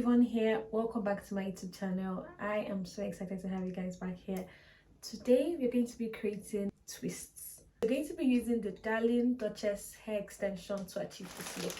Yvonne here. Welcome back to my YouTube channel. I am so excited to have you guys back here. Today we're going to be creating twists. We're going to be using the Darling Duchess hair extension to achieve this look.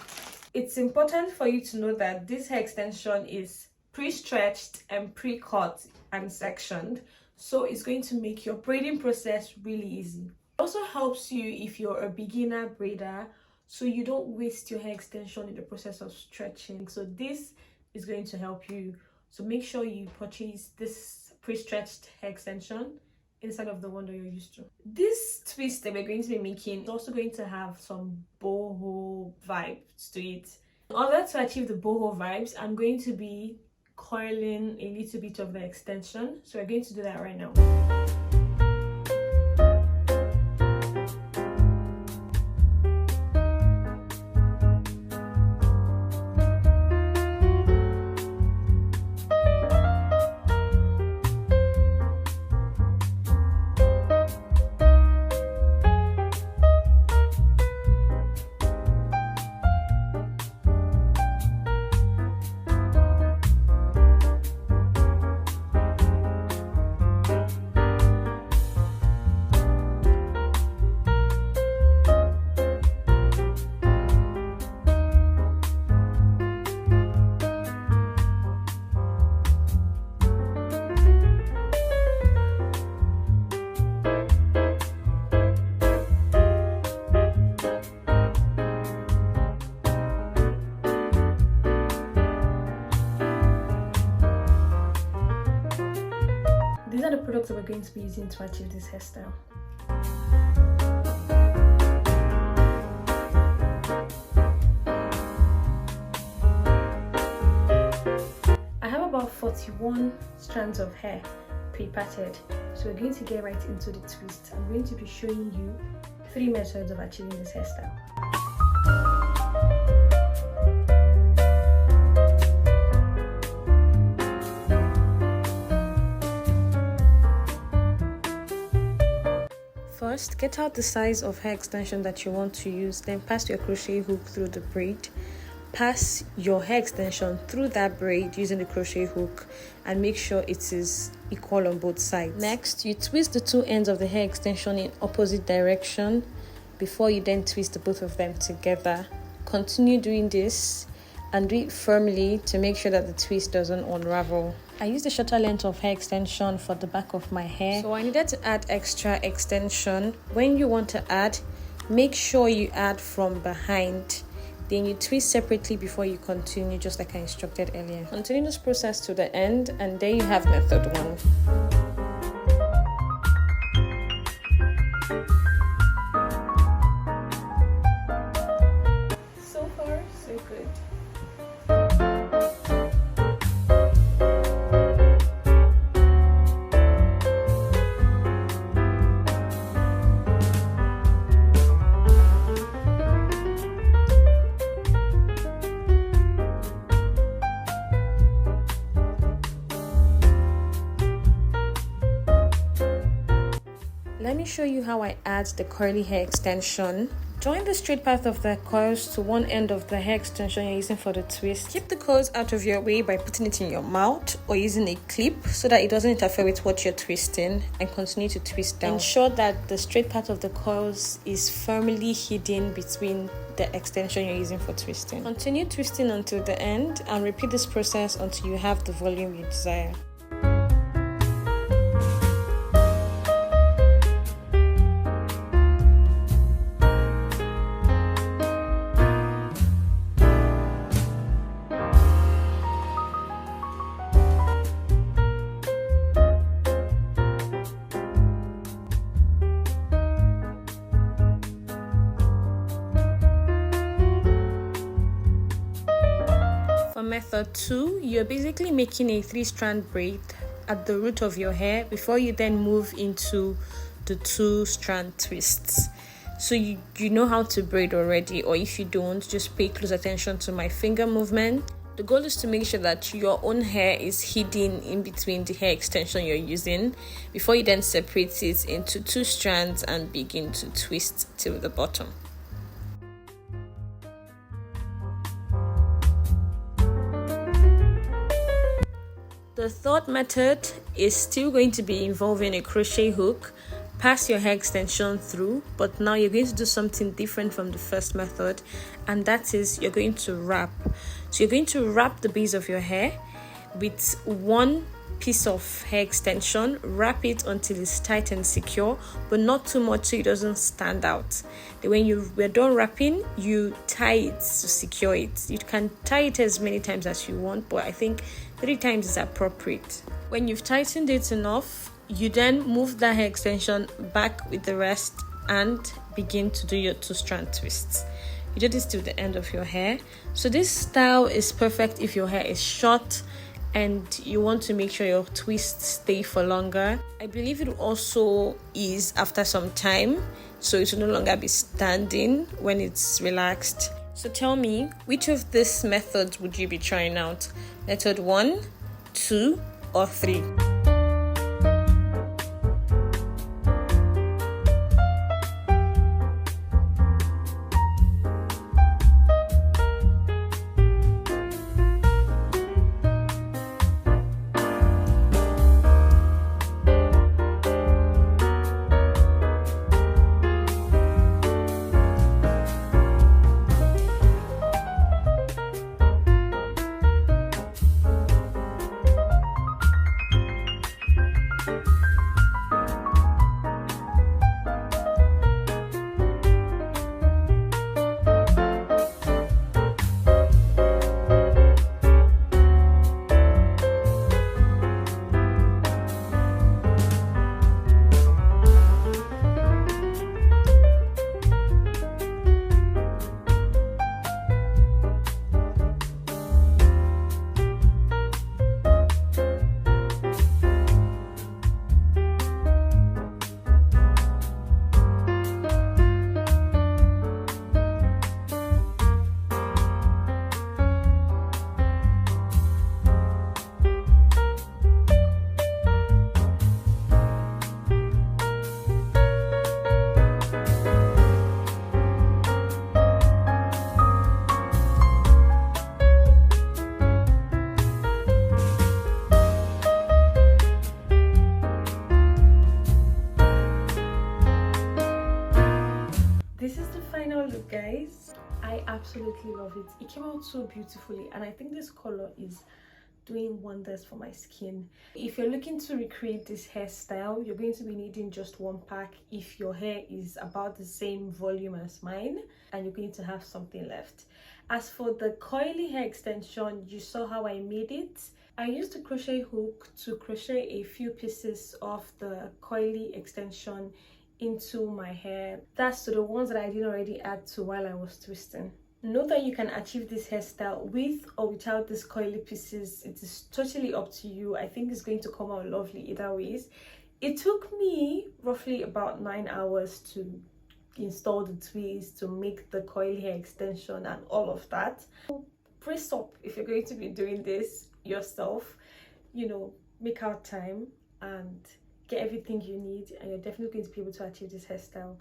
It's important for you to know that this hair extension is pre-stretched and pre-cut and sectioned, so it's going to make your braiding process really easy. It also helps you if you're a beginner braider, so you don't waste your hair extension in the process of stretching. So this is going to help you. So make sure you purchase this pre-stretched hair extension instead of the one that you're used to. This twist that we're going to be making is also going to have some boho vibes to it. In order to achieve the boho vibes, I'm going to be coiling a little bit of the extension. So we're going to do that right now. These are the products that we're going to be using to achieve this hairstyle. I have about 41 strands of hair pre-parted, so we're going to get right into the twist. I'm going to be showing you 3 methods of achieving this hairstyle. First, get out the size of hair extension that you want to use, then pass your crochet hook through the braid. Pass your hair extension through that braid using the crochet hook and make sure it is equal on both sides. Next, you twist the 2 ends of the hair extension in opposite direction before you then twist the both of them together. Continue doing this and do it firmly to make sure that the twist doesn't unravel. I used a shorter length of hair extension for the back of my hair, so I needed to add extra extension. When you want to add, make sure you add from behind. Then you twist separately before you continue, just like I instructed earlier. Continue this process to the end, and there you have method 1. So far, so good. Let me show you how I add the curly hair extension. Join the straight path of the coils to one end of the hair extension you're using for the twist. Keep the coils out of your way by putting it in your mouth or using a clip so that it doesn't interfere with what you're twisting, and continue to twist down. Ensure that the straight part of the coils is firmly hidden between the extension you're using for twisting. Continue twisting until the end and repeat this process until you have the volume you desire. For method 2, you're basically making a 3-strand braid at the root of your hair before you then move into the 2-strand twists. So you know how to braid already, or if you don't, just pay close attention to my finger movement. The goal is to make sure that your own hair is hidden in between the hair extension you're using before you then separate it into 2 strands and begin to twist till the bottom. The third method is still going to be involving a crochet hook. Pass your hair extension through, but now you're going to do something different from the first method, and that is you're going to wrap. So you're going to wrap the base of your hair with one piece of hair extension. Wrap it until it's tight and secure, but not too much so it doesn't stand out. Then when we're done wrapping, you tie it to secure it. You can tie it as many times as you want, but I think 3 times is appropriate. When you've tightened it enough, you then move that hair extension back with the rest and begin to do your 2-strand twists. You do this till the end of your hair. So this style is perfect if your hair is short and you want to make sure your twists stay for longer. I believe it will also ease after some time, so it will no longer be standing when it's relaxed. So tell me, which of these methods would you be trying out? Method 1, 2, or 3? This is the final look, guys. I absolutely love it. It came out so beautifully, and I think this color is doing wonders for my skin. If you're looking to recreate this hairstyle, you're going to be needing just 1 pack if your hair is about the same volume as mine, and you're going to have something left. As for the coily hair extension, you saw how I made it. I used a crochet hook to crochet a few pieces of the coily extension into my hair. That's to the ones that I didn't already add to while I was twisting. Note that you can achieve this hairstyle with or without these coily pieces. It is totally up to you. I think it's going to come out lovely either ways. It took me roughly about 9 hours to install the twists, to make the coily hair extension and all of that. So brace up if you're going to be doing this yourself. You know, make out time and get everything you need, and you're definitely going to be able to achieve this hairstyle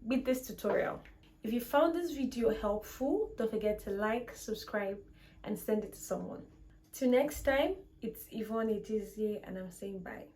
with this tutorial. If you found this video helpful, don't forget to like, subscribe, and send it to someone. Till next time, it's Yvonne Ejizie, and I'm saying bye.